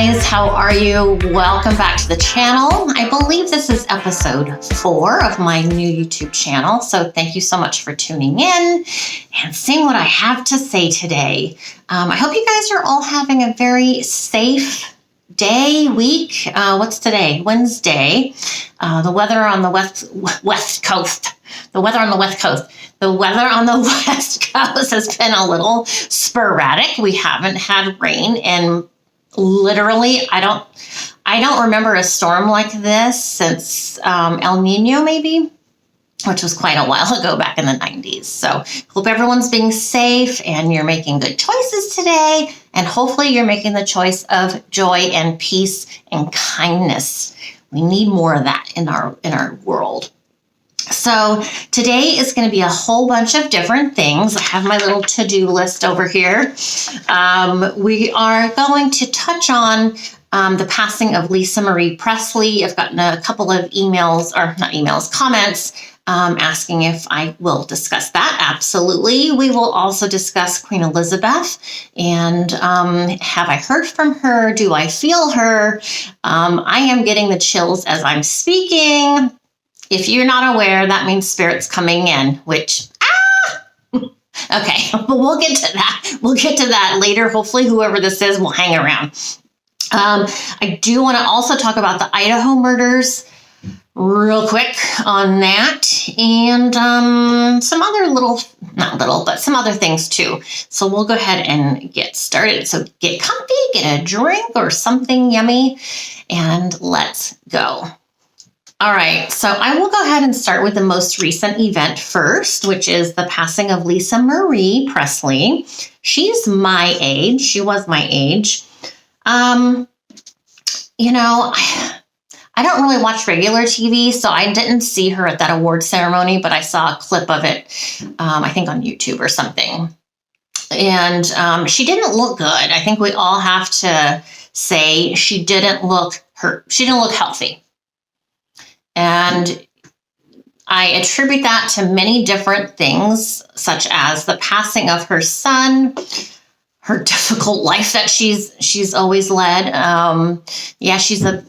guys, how are you? Welcome back to the channel. I believe this is episode 4 of my new YouTube channel, so thank you so much for tuning in and seeing what I have to say today. I hope you guys are all having a very safe day, week. What's today? Wednesday. The weather on the west coast. The weather on the West Coast has been a little sporadic. We haven't had rain, and literally, I don't remember a storm like this since El Nino, maybe, which was quite a while ago, back in the 90s. So hope everyone's being safe and you're making good choices today. And hopefully you're making the choice of joy and peace and kindness. We need more of that in our world. So today is going to be a whole bunch of different things. I have my little to-do list over here. We are going to touch on the passing of Lisa Marie Presley. I've gotten a couple of comments asking if I will discuss that. Absolutely. We will also discuss Queen Elizabeth and have I heard from her? Do I feel her? I am getting the chills as I'm speaking. If you're not aware, that means spirit's coming in, which, okay, but we'll get to that. We'll get to that later. Hopefully, whoever this is will hang around. I do want to also talk about the Idaho murders real quick on that, and some other some other things too. So we'll go ahead and get started. So get comfy, get a drink or something yummy, and let's go. All right, so I will go ahead and start with the most recent event first, which is the passing of Lisa Marie Presley. She's my age. She was my age. I don't really watch regular TV, so I didn't see her at that award ceremony, but I saw a clip of it, I think on YouTube or something. And she didn't look good. I think we all have to say she didn't look healthy. And I attribute that to many different things, such as the passing of her son, her difficult life that she's always led. She's a,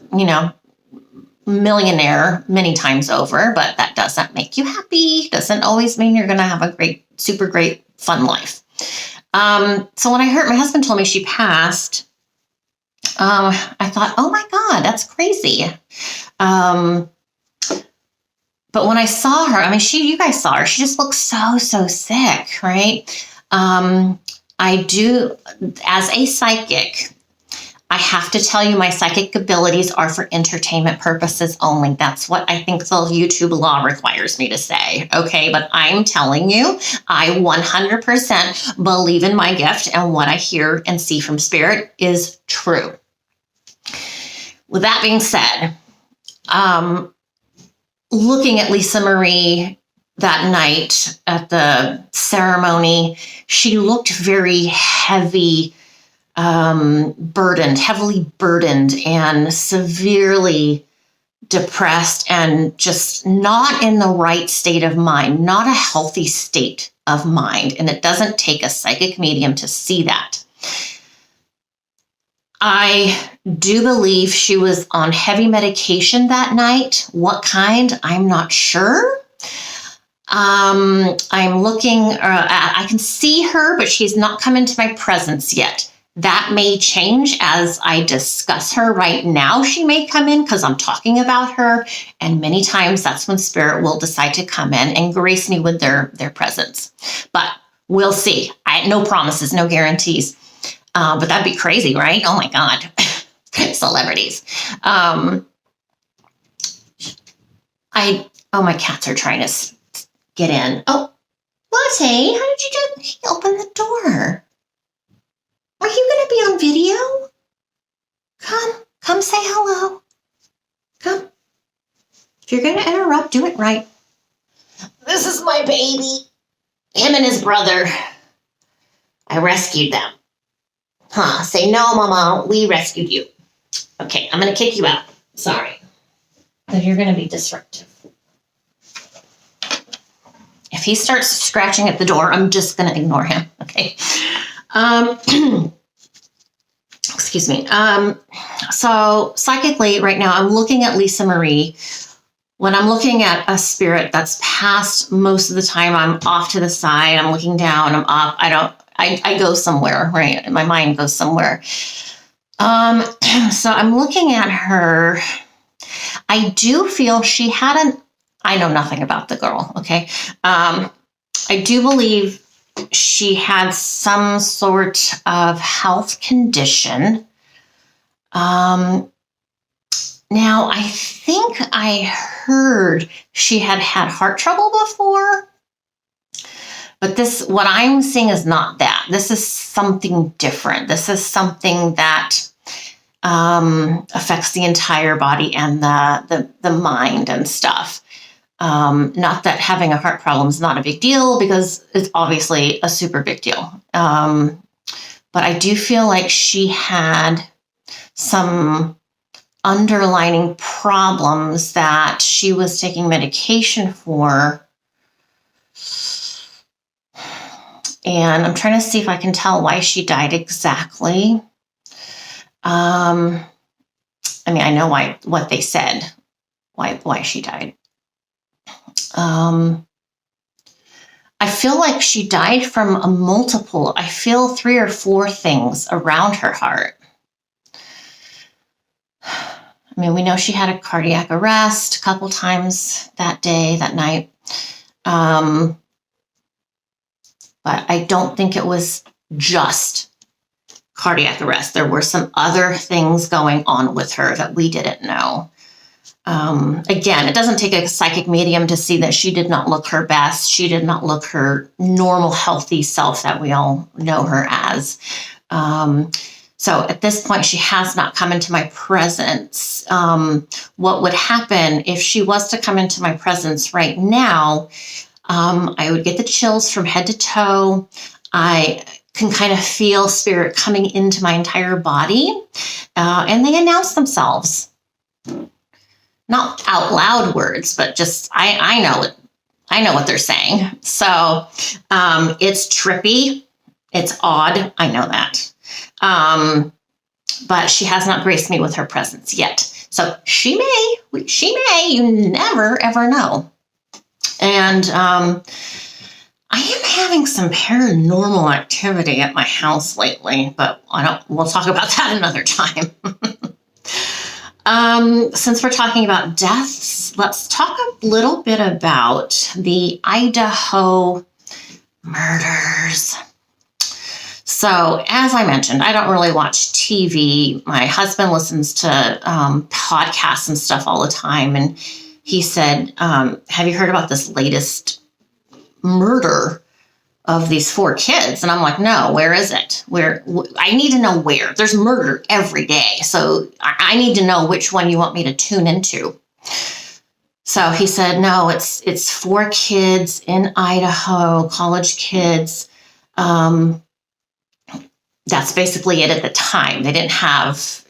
millionaire many times over, but that doesn't make you happy. Doesn't always mean you're going to have a great, super great, fun life. So when my husband told me she passed, I thought, oh my God, that's crazy. But when I saw her, you guys saw her, she just looked so sick, right? I do, as a psychic, I have to tell you my psychic abilities are for entertainment purposes only. That's what I think the YouTube law requires me to say, okay? But I'm telling you, I 100% believe in my gift, and what I hear and see from spirit is true. With that being said, looking at Lisa Marie that night at the ceremony, she looked very heavily burdened and severely depressed and just not in the right state of mind, not a healthy state of mind. And it doesn't take a psychic medium to see that. I do believe she was on heavy medication that night. What kind? I'm not sure. I'm looking, I can see her, but she's not come into my presence yet. That may change as I discuss her. Right now, she may come in because I'm talking about her. And many times that's when spirit will decide to come in and grace me with their presence. But we'll see. No promises, no guarantees. But that'd be crazy, right? Oh my God. Celebrities. My cats are trying to get in. Oh, Latte, how did you open the door? Are you going to be on video? Come say hello. Come. If you're going to interrupt, do it right. This is my baby. Him and his brother. I rescued them. Say no, Mama. We rescued you. Okay, I'm going to kick you out. Sorry. But you're going to be disruptive. If he starts scratching at the door, I'm just going to ignore him. Okay. Excuse me. So psychically right now, I'm looking at Lisa Marie. When I'm looking at a spirit that's past, most of the time I'm off to the side, I'm looking down, I'm up. I go somewhere, right? My mind goes somewhere. So I'm looking at her. I do feel she had I know nothing about the girl, okay? I do believe she had some sort of health condition. Now, I think I heard she had heart trouble before, but what I'm seeing is not that. This is something different. This is something that affects the entire body and the mind and stuff. Not that having a heart problem is not a big deal, because it's obviously a super big deal. But I do feel like she had some underlying problems that she was taking medication for. And I'm trying to see if I can tell why she died exactly. I mean, I know what they said, why she died. I feel like she died from I feel 3 or 4 things around her heart. I mean, we know she had a cardiac arrest a couple times that night. But I don't think it was just cardiac arrest. There were some other things going on with her that we didn't know. Again, it doesn't take a psychic medium to see that she did not look her best. She did not look her normal, healthy self that we all know her as. So at this point, she has not come into my presence. What would happen if she was to come into my presence right now? I would get the chills from head to toe. I can kind of feel spirit coming into my entire body, and they announce themselves. Not out loud words, but just I know it. I know what they're saying. So it's trippy. It's odd. I know that. But she has not graced me with her presence yet. So she may, you never, ever know. And I am having some paranormal activity at my house lately, but we'll talk about that another time. Since we're talking about deaths, let's talk a little bit about the Idaho murders. So, as I mentioned, I don't really watch TV. My husband listens to podcasts and stuff all the time. And he said, have you heard about this latest murder of these 4 kids? And I'm like, no, where is it? I need to know where. There's murder every day. So I need to know which one you want me to tune into. So he said, no, it's 4 kids in Idaho, college kids. That's basically it at the time. They didn't have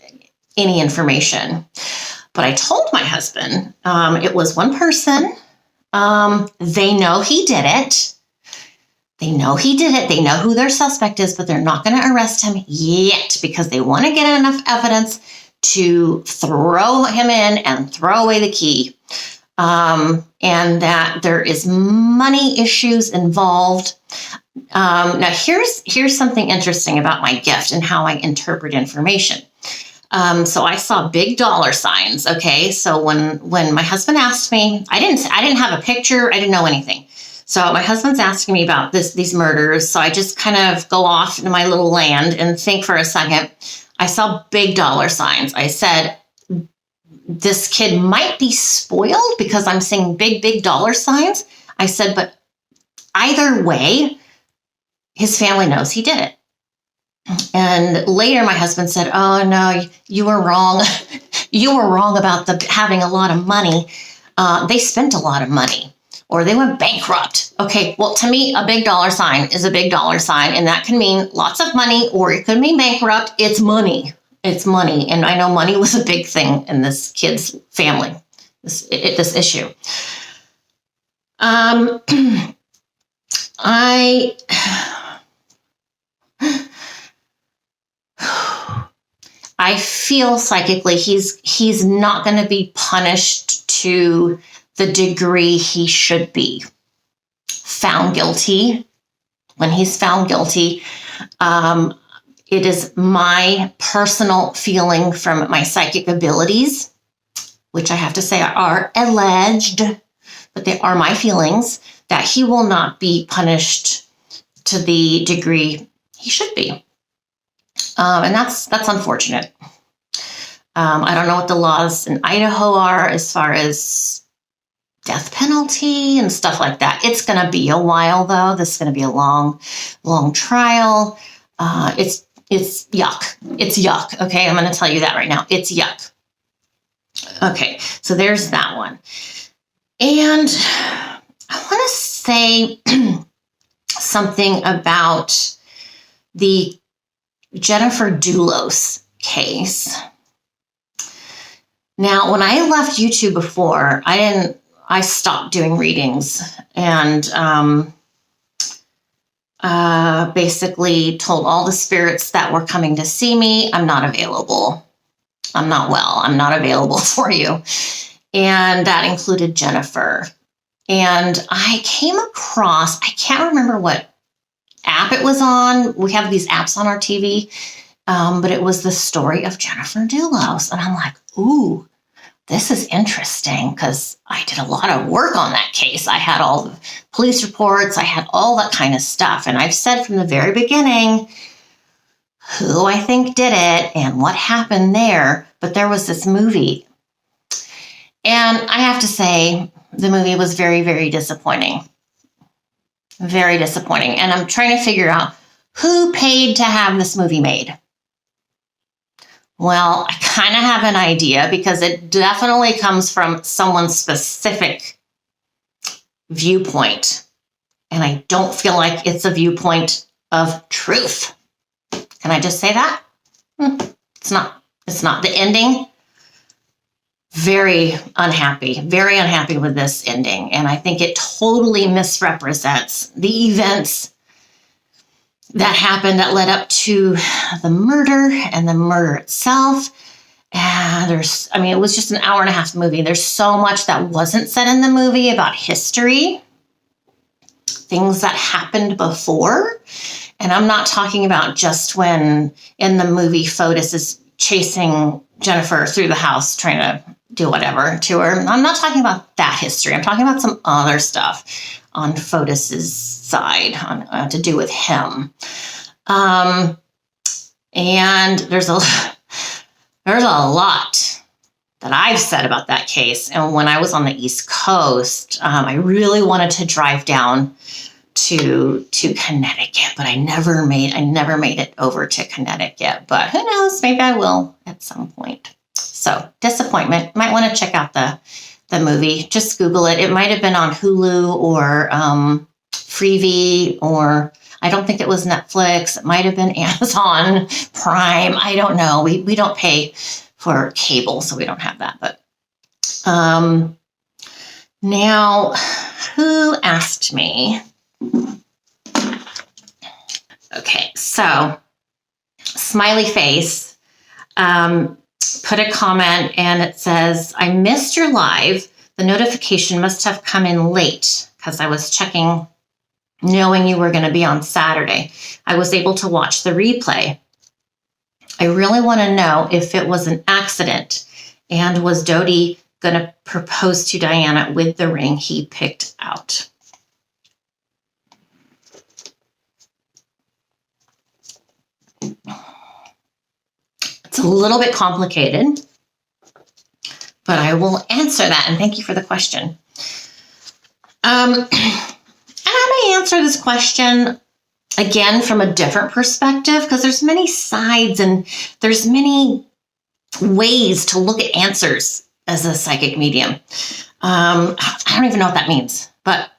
any information. But I told my husband it was one person. They know he did it. They know he did it. They know who their suspect is, but they're not going to arrest him yet because they want to get enough evidence to throw him in and throw away the key. And that there is money issues involved. Now, here's something interesting about my gift and how I interpret information. So I saw big dollar signs. Okay, so when my husband asked me, I didn't have a picture. I didn't know anything. So my husband's asking me about these murders. So I just kind of go off into my little land and think for a second. I saw big dollar signs. I said, this kid might be spoiled because I'm seeing big dollar signs. I said, but either way, his family knows he did it. And later my husband said, oh no, you were wrong. You were wrong about having a lot of money. They spent a lot of money or they went bankrupt. Okay, well, to me, a big dollar sign is a big dollar sign, and that can mean lots of money or it could mean bankrupt. It's money. It's money. And I know money was a big thing in this kid's family, this issue. I feel psychically he's not going to be punished to the degree he should be. Found guilty. When he's found guilty, it is my personal feeling from my psychic abilities, which I have to say are alleged, but they are my feelings, that he will not be punished to the degree he should be. And that's unfortunate. I don't know what the laws in Idaho are as far as death penalty and stuff like that. It's going to be a while, though. This is going to be a long trial. It's yuck. It's yuck. Okay, I'm going to tell you that right now. It's yuck. Okay, so there's that one. And I want to say something about the Jennifer Dulos case. Now, when I left YouTube before, I stopped doing readings and basically told all the spirits that were coming to see me, I'm not available. I'm not well. I'm not available for you. And that included Jennifer. And I came across, I can't remember what app it was on. We have these apps on our TV, but it was the story of Jennifer Dulos. And I'm like, ooh, this is interesting because I did a lot of work on that case. I had all the police reports. I had all that kind of stuff. And I've said from the very beginning who I think did it and what happened there. But there was this movie. And I have to say, the movie was very, very disappointing. Very disappointing. And I'm trying to figure out who paid to have this movie made. Well, I kind of have an idea because it definitely comes from someone's specific viewpoint. And I don't feel like it's a viewpoint of truth. Can I just say that? It's not. It's not. The ending, very unhappy with this ending. And I think it totally misrepresents the events that happened that led up to the murder and the murder itself. And it was just an hour and a half movie. There's so much that wasn't said in the movie about history, things that happened before. And I'm not talking about just when in the movie Fotis is chasing Jennifer through the house trying to do whatever to her. I'm not talking about that history. I'm talking about some other stuff on Fotis's side to do with him. And there's a lot that I've said about that case. And when I was on the East Coast, I really wanted to drive down to Connecticut, but I never made it over to Connecticut. But who knows? Maybe I will at some point. So disappointment. Might want to check out the movie. Just Google it. It might have been on Hulu or Freevee, or I don't think it was Netflix. It might have been Amazon Prime. I don't know. We don't pay for cable, so we don't have that. But now, who asked me? Okay, so smiley face put a comment and it says, I missed your live. The notification must have come in late because I was checking knowing you were going to be on Saturday. I was able to watch the replay. I really want to know if it was an accident and was Dodie going to propose to Diana with the ring he picked out. It's a little bit complicated, but I will answer that. And thank you for the question. And I may answer this question again from a different perspective because there's many sides and there's many ways to look at answers as a psychic medium. I don't even know what that means, but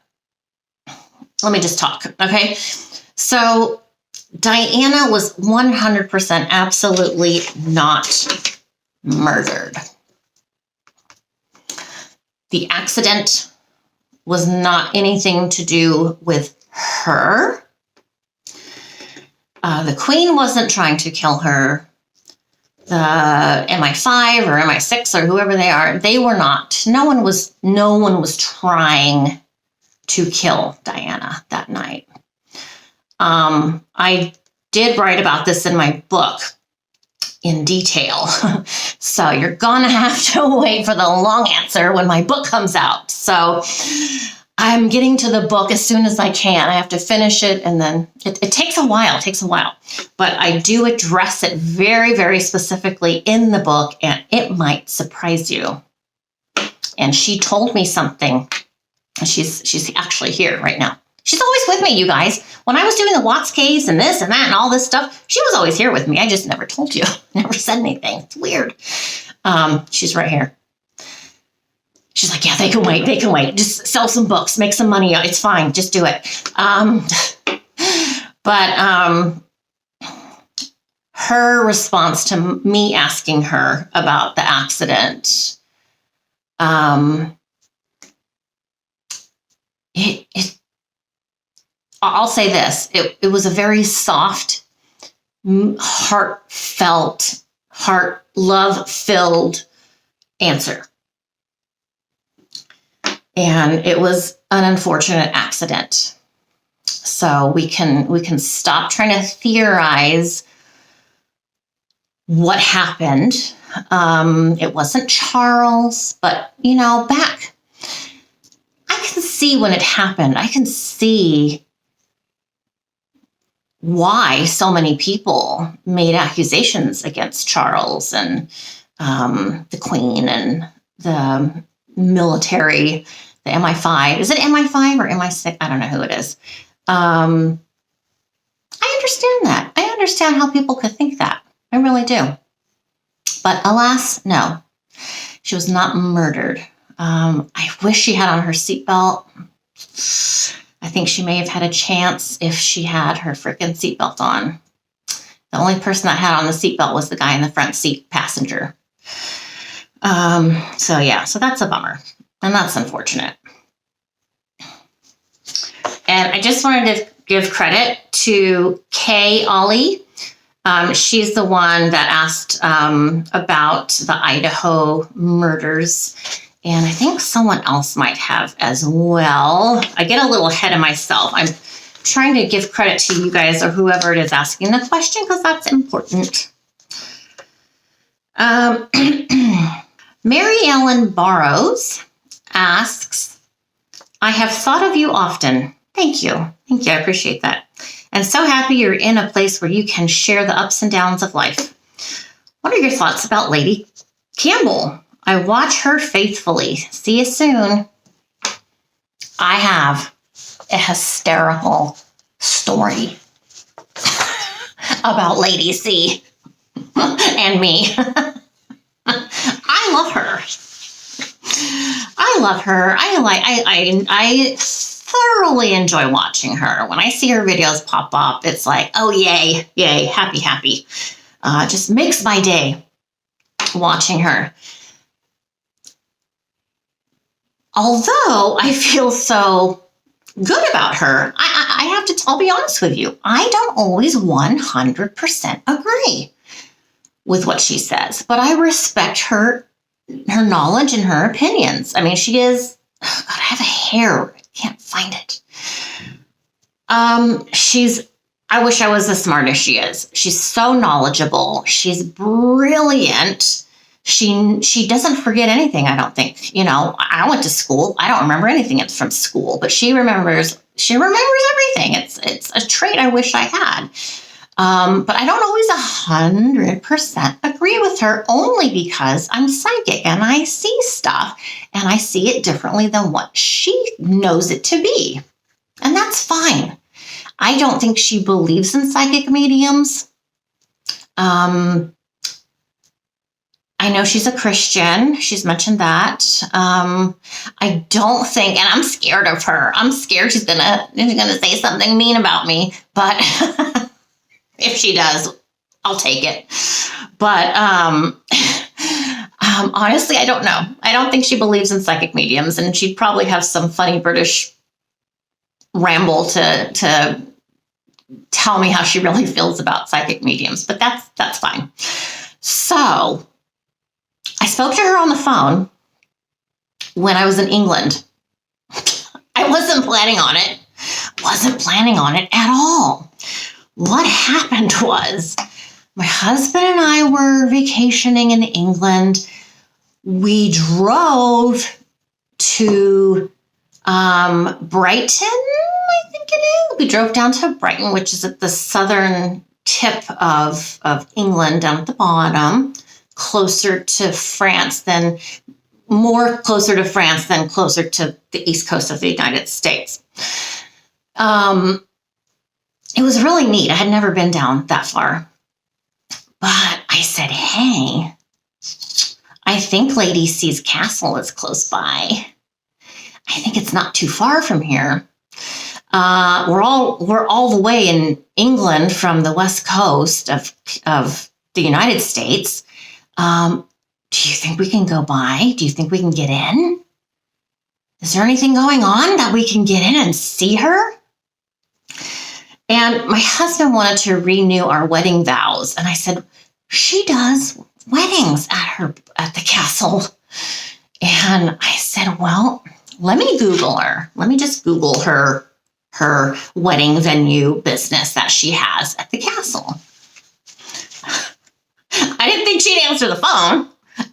let me just talk. Okay. So Diana was 100% absolutely not murdered. The accident was not anything to do with her. The queen wasn't trying to kill her. MI5 or MI6 or whoever they are, they were not. No one was trying to kill Diana that night. I did write about this in my book in detail. So you're gonna have to wait for the long answer when my book comes out. So I'm getting to the book as soon as I can. I have to finish it, and then it takes a while. But I do address it very, very specifically in the book, and it might surprise you. And she told me something. She's actually here right now. She's always with me, you guys. When I was doing the Watts case and this and that and all this stuff, she was always here with me. I just never told you. Never said anything. It's weird. She's right here. She's like, yeah, they can wait. They can wait. Just sell some books, make some money. It's fine. Just do it. But her response to me asking her about the accident, I'll say this. It was a very soft, heartfelt, love-filled answer. And it was an unfortunate accident. So we can stop trying to theorize what happened. It wasn't Charles, but back, I can see when it happened. I can see why so many people made accusations against Charles and the Queen and the military, the MI5. Is it MI5 or MI6? I don't know who it is. I understand that. I understand how people could think that. I really do. But alas, no. She was not murdered. I wish she had on her seatbelt. I think she may have had a chance if she had her freaking seatbelt on. The only person that had on the seatbelt was the guy in the front seat passenger. So that's a bummer. And that's unfortunate. And I just wanted to give credit to Kay Ollie. She's the one that asked about the Idaho murders. And I think someone else might have as well. I get a little ahead of myself. I'm trying to give credit to you guys or whoever it is asking the question because that's important. Mary Ellen Barrows asks, I have thought of you often. Thank you. I appreciate that. And so happy you're in a place where you can share the ups and downs of life. What are your thoughts about Lady Campbell? I watch her faithfully. See you soon. I have a hysterical story about Lady C and me. I love her. I thoroughly enjoy watching her. When I see her videos pop up, it's like, oh, yay, happy. Just makes my day watching her. Although I feel so good about her, I'll be honest with you. I don't always 100% agree with what she says, but I respect her knowledge and her opinions. I mean, she is, God, I have a hair. I can't find it. I wish I was as smart as she is. She's so knowledgeable. She's brilliant. She doesn't forget anything, I don't think. I went to school. I don't remember anything from school, but she remembers everything. It's a trait I wish I had. But I don't always 100% agree with her, only because I'm psychic and I see stuff and I see it differently than what she knows it to be. And that's fine. I don't think she believes in psychic mediums. I know she's a Christian. She's mentioned that. I don't think, and I'm scared of her. I'm scared she's gonna say something mean about me. But if she does, I'll take it. But honestly, I don't know. I don't think she believes in psychic mediums, and she'd probably have some funny British ramble to tell me how she really feels about psychic mediums. But that's fine. So I spoke to her on the phone when I was in England. I wasn't planning on it. Wasn't planning on it at all. What happened was my husband and I were vacationing in England. We drove to Brighton, I think it is. We drove down to Brighton, which is at the southern tip of England, down at the bottom, closer to France than closer to the east coast of the United States. It was really neat. I had never been down that far. But I said, hey, I think Lady C's castle is close by. I think it's not too far from here. We're all the way in England from the west coast of the United States. Do you think we can go by? Do you think we can get in? Is there anything going on that we can get in and see her? And my husband wanted to renew our wedding vows. And I said, she does weddings at the castle. And I said, well, let me Google her. Let me just Google her wedding venue business that she has at the castle. I didn't think she'd answer the phone.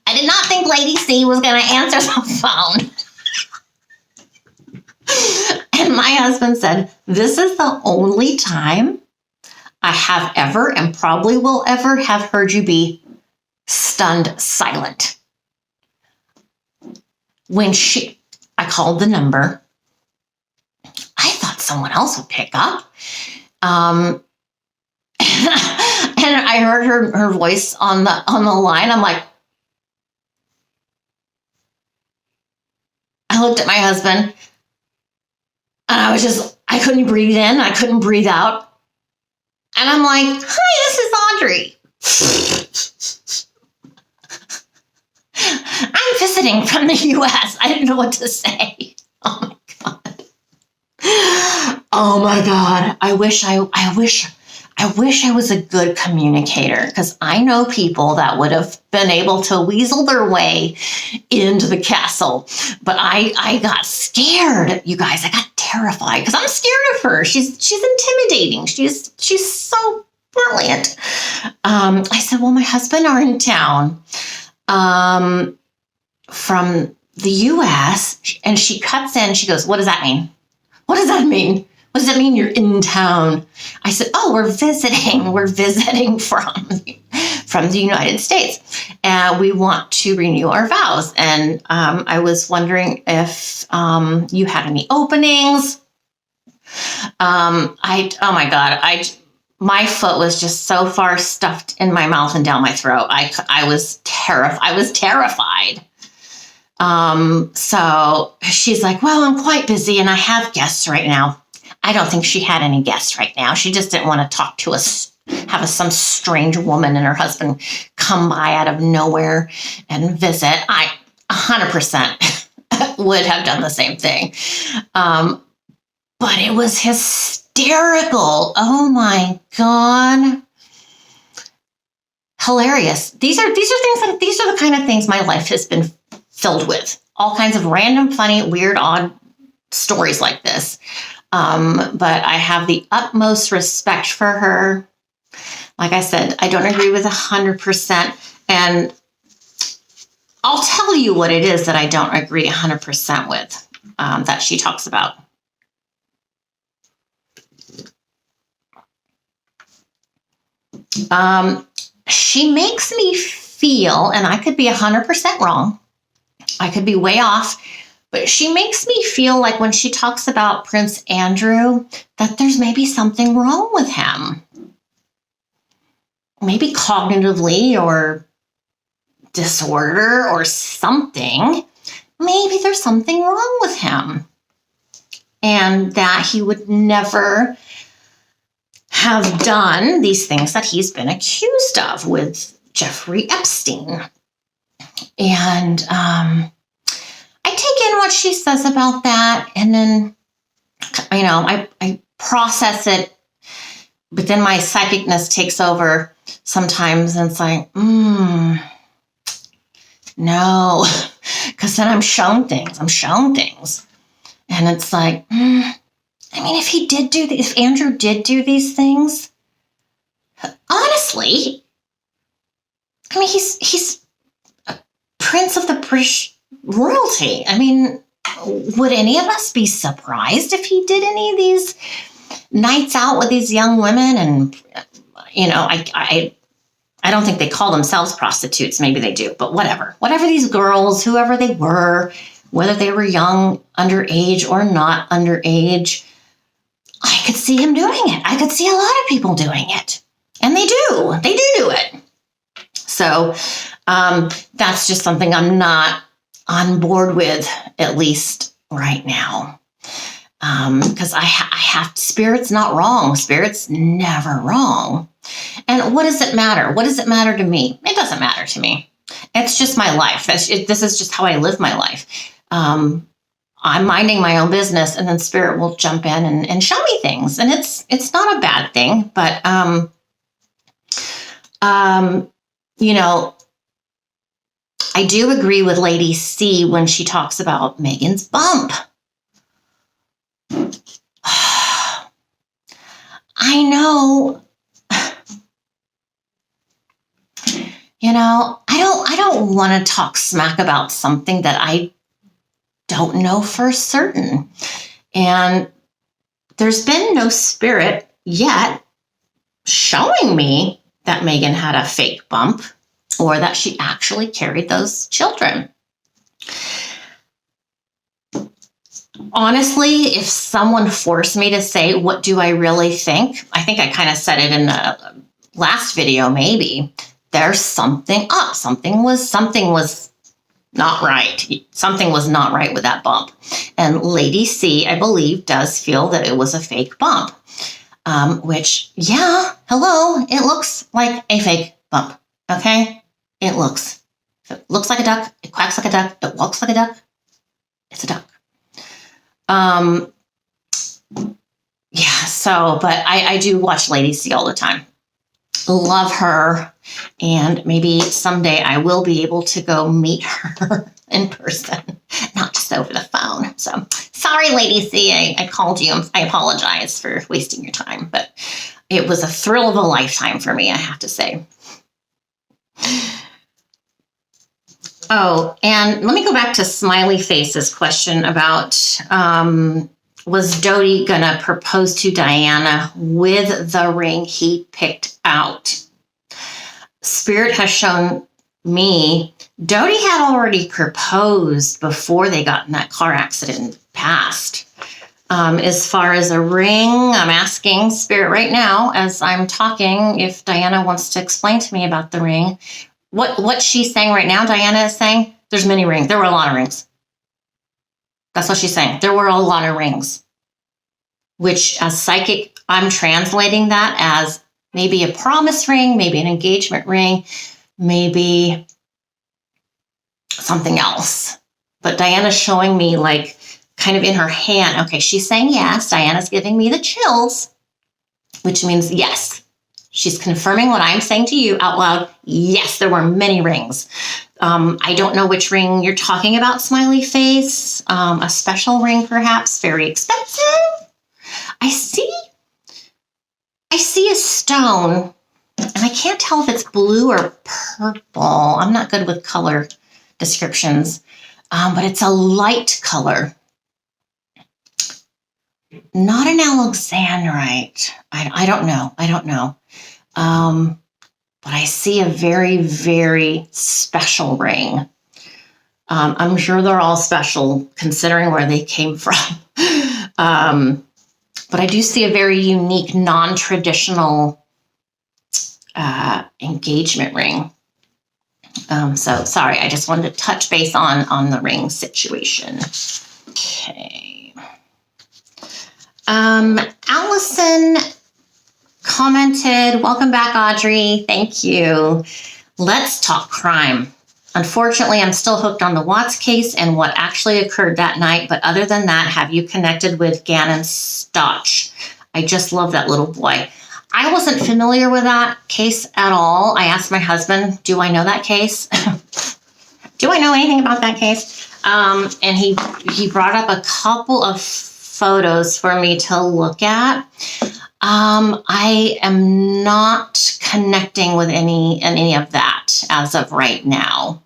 I did not think Lady C was going to answer the phone. And my husband said, this is the only time I have ever and probably will ever have heard you be stunned silent. When I called the number, I thought someone else would pick up. And I heard her voice on the line. I'm like, I looked at my husband and I couldn't breathe in. I couldn't breathe out. And I'm like, hi, this is Audrey. I'm visiting from the US. I didn't know what to say. Oh my God. Oh my God. I wish I was a good communicator, because I know people that would have been able to weasel their way into the castle. But I got scared, you guys. I got terrified because I'm scared of her. She's intimidating. She's so brilliant. I said, well, my husband are in town from the US. And she cuts in. She goes, what does that mean? What does that mean? What does that mean you're in town? I said, oh, we're visiting. We're visiting from the United States. And we want to renew our vows. And I was wondering if you had any openings. Oh my God, my foot was just so far stuffed in my mouth and down my throat. I was terrified. So she's like, well, I'm quite busy and I have guests right now. I don't think she had any guests right now. She just didn't want to talk to us, have some strange woman and her husband come by out of nowhere and visit. I 100% would have done the same thing. But it was hysterical. Oh my God. Hilarious. These are the kind of things my life has been filled with. All kinds of random, funny, weird, odd stories like this. But I have the utmost respect for her. Like I said, I don't agree with 100%. And I'll tell you what it is that I don't agree 100% with, that she talks about. She makes me feel, and I could be 100% wrong, I could be way off, but she makes me feel like when she talks about Prince Andrew, that there's maybe something wrong with him. Maybe cognitively or disorder or something. Maybe there's something wrong with him. And that he would never have done these things that he's been accused of with Jeffrey Epstein. And I take in what she says about that, and then, I process it but then my psychicness takes over sometimes, and it's like, no, because then I'm shown things. And it's like, if Andrew did do these things, honestly, he's a prince of the British royalty. Would any of us be surprised if he did any of these nights out with these young women? And, I don't think they call themselves prostitutes. Maybe they do, but whatever. Whatever these girls, whoever they were, whether they were young, underage, or not underage, I could see him doing it. I could see a lot of people doing it. And they do. They do it. So that's just something I'm not on board with, at least right now. Because I have, Spirit's not wrong. Spirit's never wrong. And what does it matter? What does it matter to me? It doesn't matter to me. It's just my life. This is just how I live my life. I'm minding my own business, and then Spirit will jump in and show me things. And it's not a bad thing, but, I do agree with Lady C when she talks about Megan's bump. I know. I don't want to talk smack about something that I don't know for certain. And there's been no spirit yet showing me that Megan had a fake bump or that she actually carried those children. Honestly, if someone forced me to say, what do I really think? I think I kind of said it in the last video, maybe. There's something up. Something was not right. Something was not right with that bump. And Lady C, I believe, does feel that it was a fake bump. Which, yeah, hello, it looks like a fake bump. Okay? It looks. If it looks like a duck, it quacks like a duck, it walks like a duck, it's a duck. But I do watch Lady C all the time. Love her, and maybe someday I will be able to go meet her in person, not just over the phone. So sorry, Lady C, I called you. I apologize for wasting your time, but it was a thrill of a lifetime for me, I have to say. Oh, and let me go back to Smiley Face's question about was Dodie gonna propose to Diana with the ring he picked out? Spirit has shown me Dodie had already proposed before they got in that car accident past. As far as a ring, I'm asking Spirit right now as I'm talking if Diana wants to explain to me about the ring. What she's saying right now, Diana is saying, there's many rings. There were a lot of rings. That's what she's saying. There were a lot of rings. Which, as psychic, I'm translating that as maybe a promise ring, maybe an engagement ring, maybe something else. But Diana's showing me, like, kind of in her hand. Okay, she's saying yes. Diana's giving me the chills, which means yes. She's confirming what I'm saying to you out loud. Yes, there were many rings. I don't know which ring you're talking about, Smiley Face. A special ring, perhaps, very expensive. I see a stone, and I can't tell if it's blue or purple. I'm not good with color descriptions, but it's a light color. Not an alexandrite. I don't know. But I see a very, very special ring. I'm sure they're all special considering where they came from. But I do see a very unique, non-traditional engagement ring. So sorry, I just wanted to touch base on the ring situation. Okay. Allison commented, welcome back, Audrey. Thank you. Let's talk crime. Unfortunately, I'm still hooked on the Watts case and what actually occurred that night. But other than that, have you connected with Gannon Stotch? I just love that little boy. I wasn't familiar with that case at all. I asked my husband, do I know that case? Do I know anything about that case? And he brought up a couple of photos for me to look at. I am not connecting with any of that as of right now.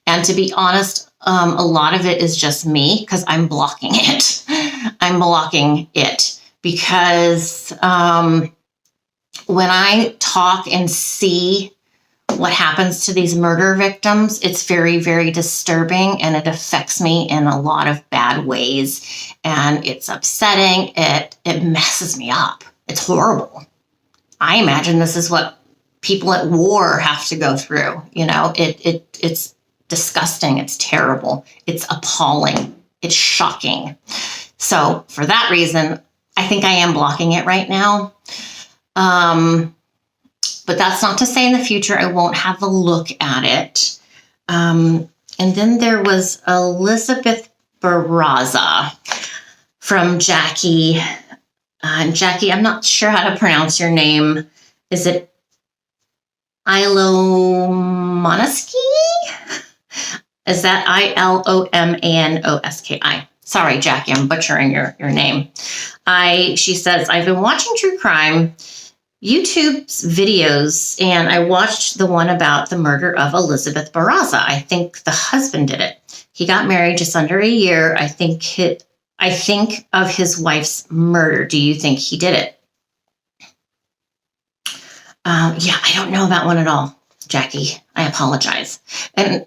And to be honest, a lot of it is just me because I'm blocking it. I'm blocking it because when I talk and see what happens to these murder victims, it's very, very disturbing, and it affects me in a lot of bad ways, and it's upsetting. It messes me up. It's horrible. I imagine this is what people at war have to go through. You know, it's disgusting. It's terrible. It's appalling. It's shocking. So for that reason, I think I am blocking it right now. But that's not to say in the future I won't have a look at it. And then there was Elizabeth Barraza from Jackie. Jackie, I'm not sure how to pronounce your name. Is it Ilomonoski? Is that Ilomanoski? Sorry, Jackie, I'm butchering your name. She says, I've been watching true crime YouTube's videos, and I watched the one about the murder of Elizabeth Barraza. I think the husband did it. He got married just under a year. I think of his wife's murder. Do you think he did it? Yeah, I don't know that one at all, Jackie. I apologize. And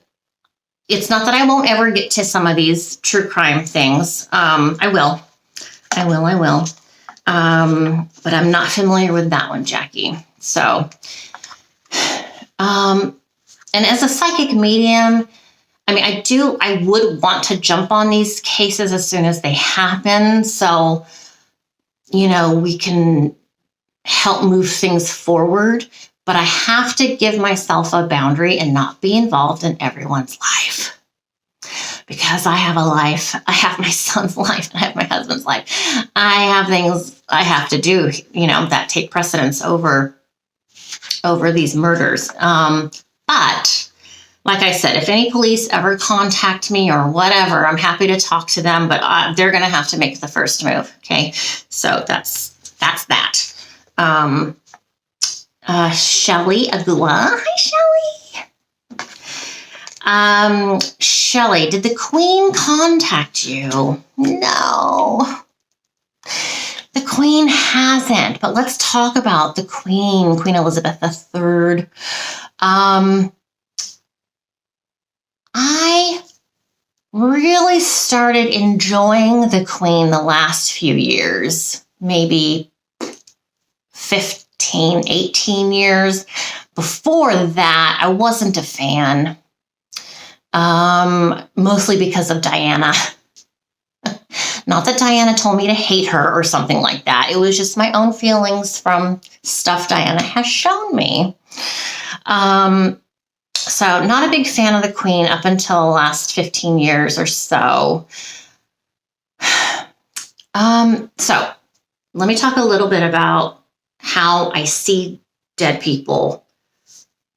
it's not that I won't ever get to some of these true crime things. I will. But I'm not familiar with that one, Jackie. So, and as a psychic medium, I mean, I would want to jump on these cases as soon as they happen. So, you know, we can help move things forward, but I have to give myself a boundary and not be involved in everyone's life. Because I have a life, I have my son's life, and I have my husband's life. I have things I have to do, you know, that take precedence over these murders. But like I said, if any police ever contact me or whatever, I'm happy to talk to them, but they're going to have to make the first move. Okay. So that's that. Shelly Agua. Hi, Shelly. Shelly, did the Queen contact you? No. The Queen hasn't, but let's talk about the Queen, Queen Elizabeth III. I really started enjoying the Queen the last few years, maybe 15, 18 years. Before that, I wasn't a fan. Mostly because of Diana. Not that Diana told me to hate her or something like that. It was just my own feelings from stuff Diana has shown me. So not a big fan of the Queen up until the last 15 years or so. So let me talk a little bit about how I see dead people.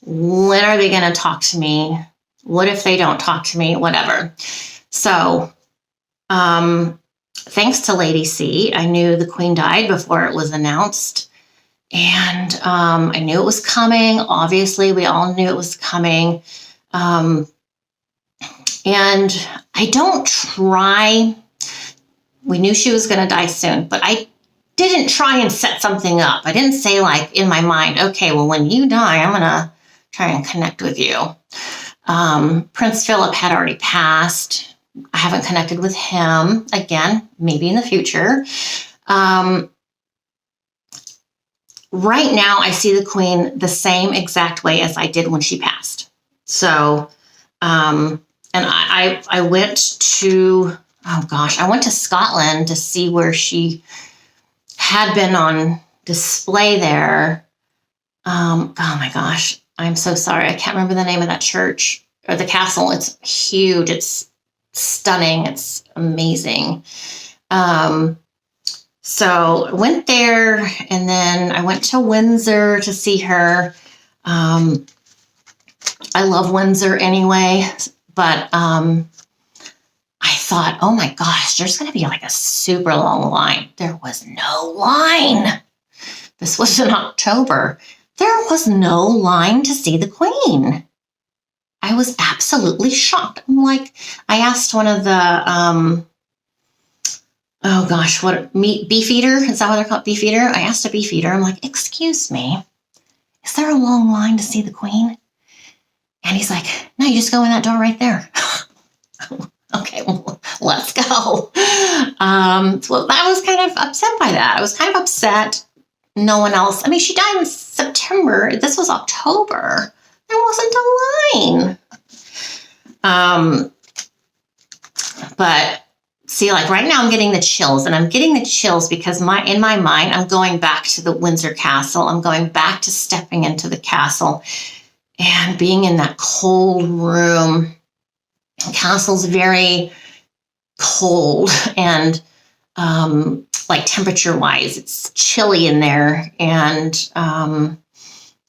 When are they going to talk to me? What if they don't talk to me? Whatever. So, thanks to Lady C, I knew the Queen died before it was announced. And I knew it was coming. Obviously, we all knew it was coming. And I don't try. We knew she was going to die soon, but I didn't try and set something up. I didn't say, like, in my mind, okay, well, when you die, I'm going to try and connect with you. Prince Philip had already passed. I haven't connected with him again, maybe in the future. Right now, I see the Queen the same exact way as I did when she passed. So, and I went to, I went to Scotland to see where she had been on display there. Oh my gosh. I'm so sorry. I can't remember the name of that church or the castle. It's huge. It's stunning. It's amazing. So I went there, and then I went to Windsor to see her. I love Windsor anyway, but I thought, oh my gosh, there's going to be like a super long line. There was no line. This was in October. There was no line to see the Queen. I was absolutely shocked. I'm like, I asked one of the, beef eater? Is that what they're called? Beef eater? I asked a beef eater. I'm like, excuse me, is there a long line to see the Queen? And he's like, no, you just go in that door right there. Okay, well, let's go. Well, I was kind of upset by that. I was kind of upset. No one else. I mean, she died in September. This was October. There wasn't a line. But see, like right now I'm getting the chills, and I'm getting the chills because in my mind, I'm going back to the Windsor Castle. I'm going back to stepping into the castle and being in that cold room. The castle's very cold, and like temperature wise, it's chilly in there. And,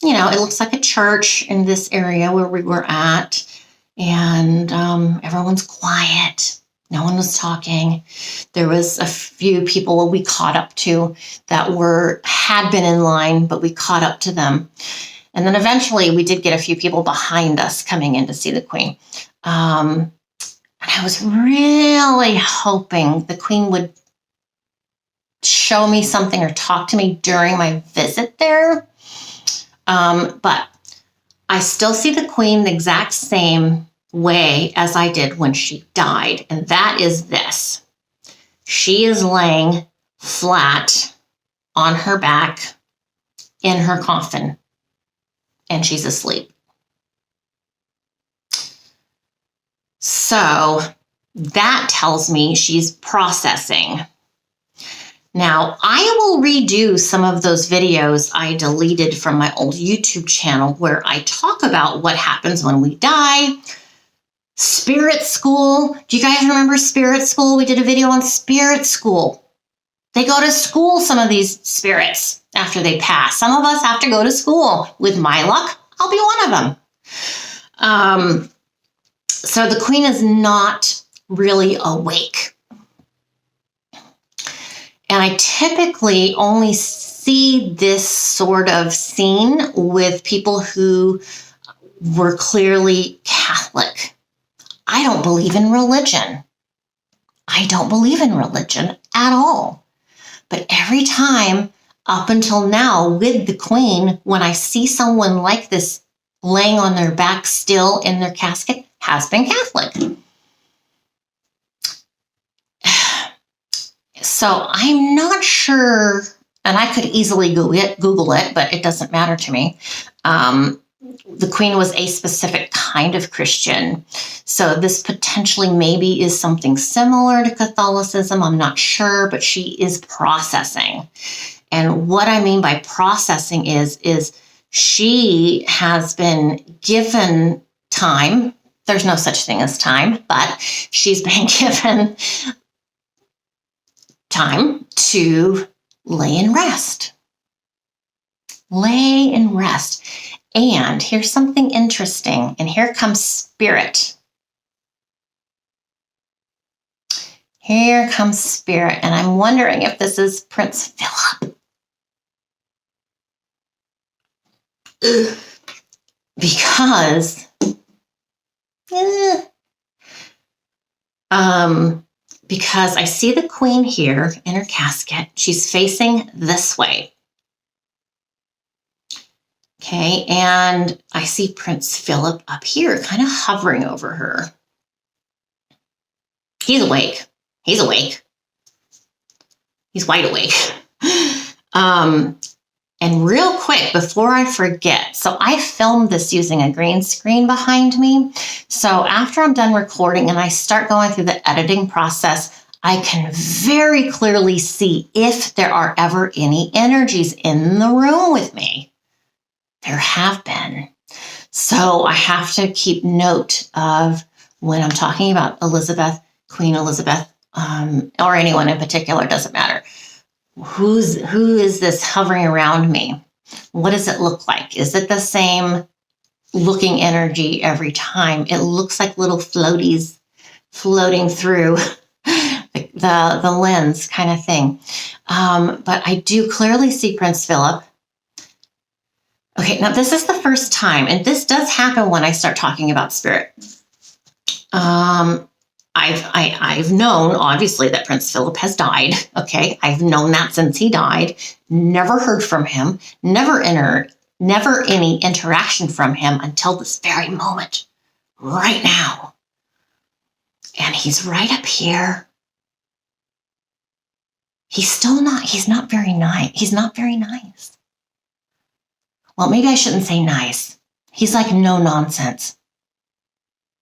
it looks like a church in this area where we were at. And everyone's quiet. No one was talking. There was a few people we caught up to that had been in line, but we caught up to them. And then eventually we did get a few people behind us coming in to see the Queen. And I was really hoping the Queen would show me something or talk to me during my visit there. But I still see the Queen the exact same way as I did when she died. And that is this. She is laying flat on her back in her coffin, and she's asleep. So that tells me she's processing. Now, I will redo some of those videos I deleted from my old YouTube channel where I talk about what happens when we die. Spirit school. Do you guys remember spirit school? We did a video on spirit school. They go to school, some of these spirits, after they pass. Some of us have to go to school. With my luck, I'll be one of them. So the Queen is not really awake. And I typically only see this sort of scene with people who were clearly Catholic. I don't believe in religion. I don't believe in religion at all. But every time up until now with the Queen, when I see someone like this laying on their back still in their casket, has been Catholic. So I'm not sure, and I could easily Google it, but it doesn't matter to me. The Queen was a specific kind of Christian. So this potentially maybe is something similar to Catholicism. I'm not sure, but she is processing. And what I mean by processing is she has been given time. There's no such thing as time, but she's been given time to lay and rest. Lay and rest. And here's something interesting. And here comes Spirit. Here comes Spirit. And I'm wondering if this is Prince Philip. Because I see the Queen here in her casket. She's facing this way. Okay, and I see Prince Philip up here, kind of hovering over her. He's awake. He's awake. He's wide awake. And real quick, before I forget, so I filmed this using a green screen behind me. So after I'm done recording and I start going through the editing process, I can very clearly see if there are ever any energies in the room with me. There have been. So I have to keep note of when I'm talking about Elizabeth, Queen Elizabeth, or anyone in particular, doesn't matter. who is this hovering around me? What does it look like? Is it the same looking energy every time? It looks like little floaties floating through the lens kind of thing. But I do clearly see Prince Philip. Okay, now this is the first time, and this does happen when I start talking about spirit. I've known, obviously, that Prince Philip has died. Okay, I've known that since he died. Never heard from him. Never any interaction from him until this very moment, right now. And he's right up here. He's not very nice. He's not very nice. Well, maybe I shouldn't say nice. He's like no nonsense.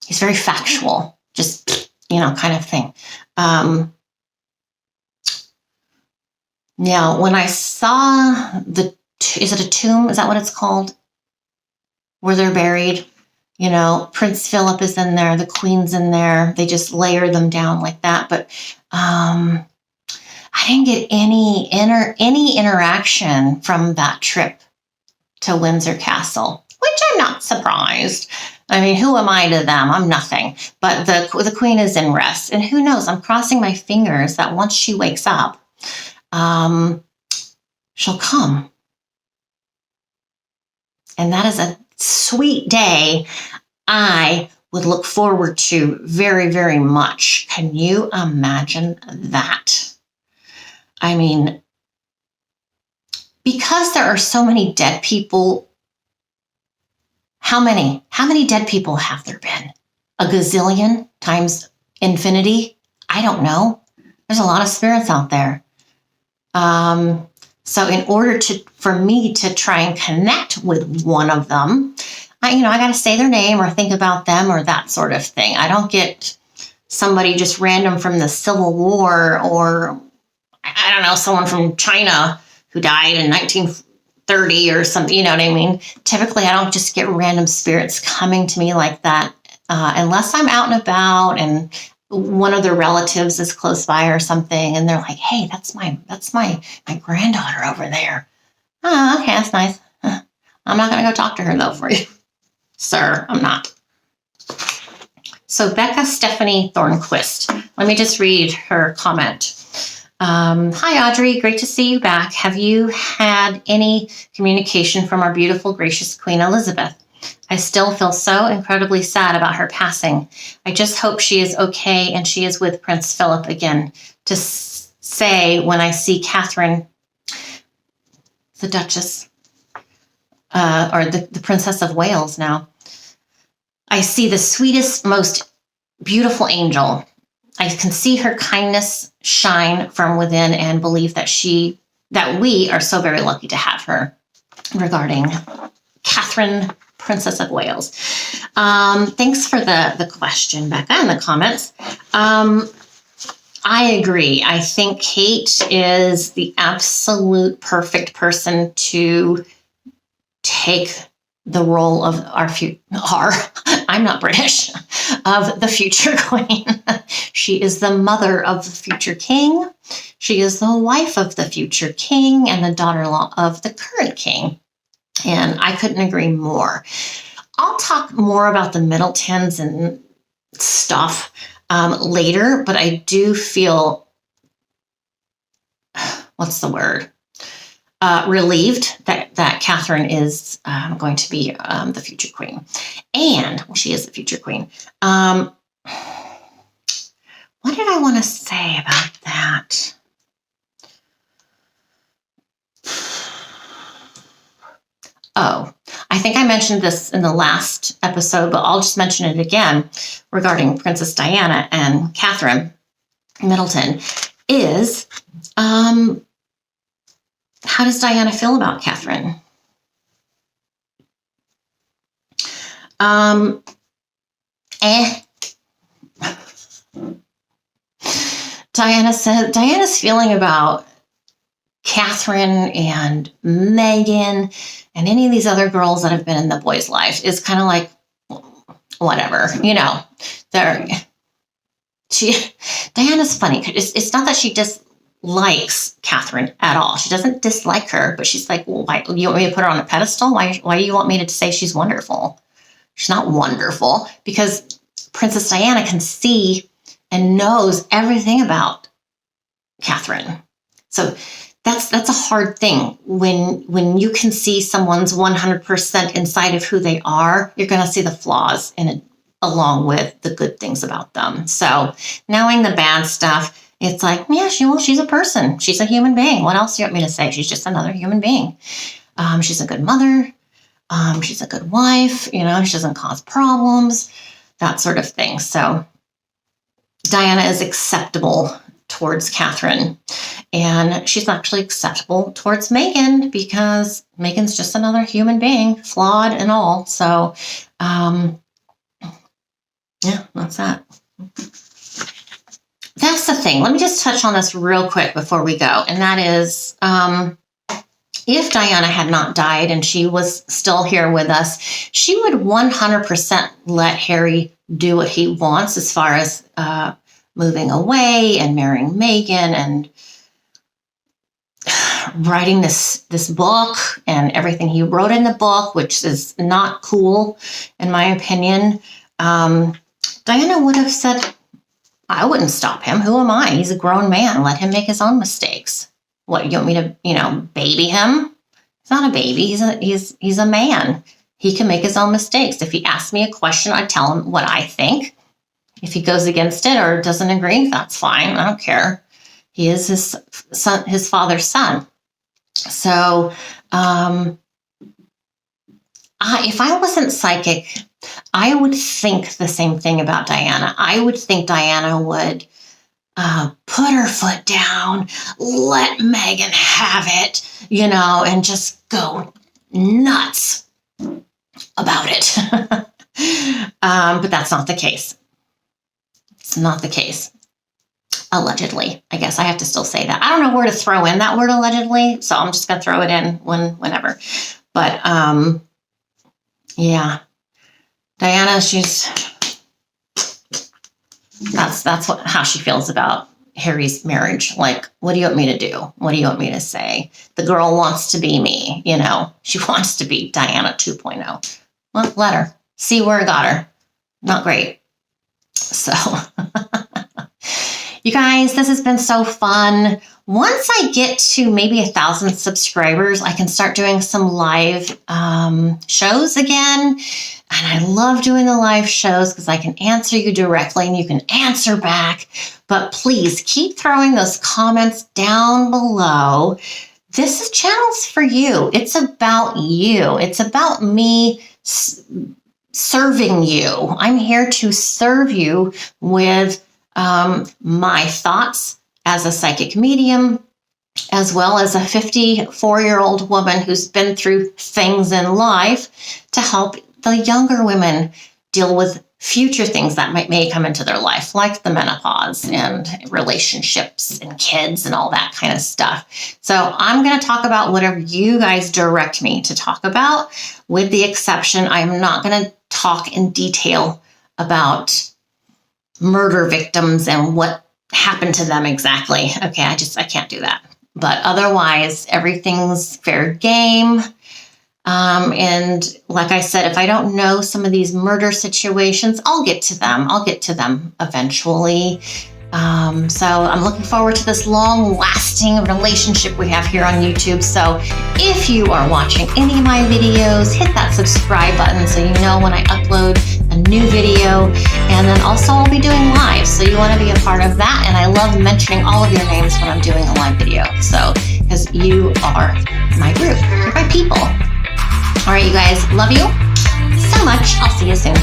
He's very factual, just, kind of thing. Now, when I saw is it a tomb? Is that what it's called? Where they're buried? Prince Philip is in there. The Queen's in there. They just layer them down like that. But I didn't get any interaction from that trip to Windsor Castle, which I'm not surprised. I mean, who am I to them? I'm nothing. But the Queen is in rest. And who knows? I'm crossing my fingers that once she wakes up, she'll come. And that is a sweet day I would look forward to very, very much. Can you imagine that? I mean, because there are so many dead people, how many dead people have there been? A gazillion times infinity? I don't know. There's a lot of spirits out there. So in order for me to try and connect with one of them, I got to say their name or think about them or that sort of thing. I don't get somebody just random from the Civil War or, I don't know, someone from China who died in 1930 or something, you know what I mean? Typically, I don't just get random spirits coming to me like that unless I'm out and about and one of their relatives is close by or something, and they're like, "Hey, that's my granddaughter over there." Oh, okay, that's nice. I'm not going to go talk to her though for you, sir. I'm not. So Becca Stephanie Thornquist. Let me just read her comment. Hi, Audrey. Great to see you back. Have you had any communication from our beautiful, gracious Queen Elizabeth? I still feel so incredibly sad about her passing. I just hope she is okay and she is with Prince Philip again. To say when I see Catherine, the Duchess, or the Princess of Wales now, I see the sweetest, most beautiful angel. I can see her kindness shine from within and believe that we are so very lucky to have her. Regarding Catherine, Princess of Wales. Thanks for the question, Becca, and the comments. I agree. I think Kate is the absolute perfect person to take the role of I'm not British, of the future queen. She is the mother of the future king. She is the wife of the future king and the daughter-in-law of the current king. And I couldn't agree more. I'll talk more about the Middletons and stuff later, but I do feel, relieved that Catherine is going to be the future queen. And she is the future queen. What did I want to say about that? Oh, I think I mentioned this in the last episode, but I'll just mention it again regarding Princess Diana and Catherine Middleton is, how does Diana feel about Catherine? Diana's feeling about Catherine and Megan and any of these other girls that have been in the boys' life is kind of like, whatever, Diana's funny. It's not that she just likes Catherine at all. She doesn't dislike her, but she's like, well, why you want me to put her on a pedestal? Why do you want me to say she's wonderful? She's not wonderful, because Princess Diana can see and knows everything about Catherine. So that's a hard thing. When you can see someone's 100% inside of who they are, you're going to see the flaws in it along with the good things about them. So knowing the bad stuff, it's like, yeah, she's a person. She's a human being. What else do you want me to say? She's just another human being. She's a good mother. She's a good wife. She doesn't cause problems, that sort of thing. So Diana is acceptable towards Catherine, and she's actually acceptable towards Meghan, because Meghan's just another human being, flawed and all. So, yeah, that's that. That's the thing. Let me just touch on this real quick before we go. And that is, if Diana had not died and she was still here with us, she would 100% let Harry do what he wants as far as moving away and marrying Meghan and writing this book and everything he wrote in the book, which is not cool, in my opinion. Diana would have said, I wouldn't stop him. Who am I? He's a grown man. Let him make his own mistakes. What, you want me to, baby him? He's not a baby. He's a man. He can make his own mistakes. If he asks me a question, I tell him what I think. If he goes against it or doesn't agree, that's fine. I don't care. He is his father's son. So, if I wasn't psychic, I would think the same thing about Diana. I would think Diana would put her foot down, let Meghan have it, and just go nuts about it. But that's not the case. It's not the case. Allegedly. I guess I have to still say that. I don't know where to throw in that word allegedly, so I'm just going to throw it in whenever. But, yeah. Diana, that's how she feels about Harry's marriage. Like, what do you want me to do? What do you want me to say? The girl wants to be me, She wants to be Diana 2.0. Well, let her. See where it got her. Not great. So, you guys, this has been so fun. Once I get to maybe 1,000 subscribers, I can start doing some live shows again. And I love doing the live shows because I can answer you directly and you can answer back. But please keep throwing those comments down below. This channel's for you. It's about you. It's about me serving you. I'm here to serve you with my thoughts as a psychic medium, as well as a 54-year-old woman who's been through things in life to help the younger women deal with future things that may come into their life, like the menopause and relationships and kids and all that kind of stuff. So I'm going to talk about whatever you guys direct me to talk about, with the exception, I'm not going to talk in detail about murder victims and what happened to them exactly. Okay, I can't do that. But otherwise, everything's fair game. And like I said, if I don't know some of these murder situations, I'll get to them. I'll get to them eventually. So I'm looking forward to this long-lasting relationship we have here on YouTube. So if you are watching any of my videos, hit that subscribe button so you know when I upload a new video. And then also I'll be doing live, so you want to be a part of that. And I love mentioning all of your names when I'm doing a live video. So, because you are my group, you're my people. All right, you guys, love you so much. I'll see you soon.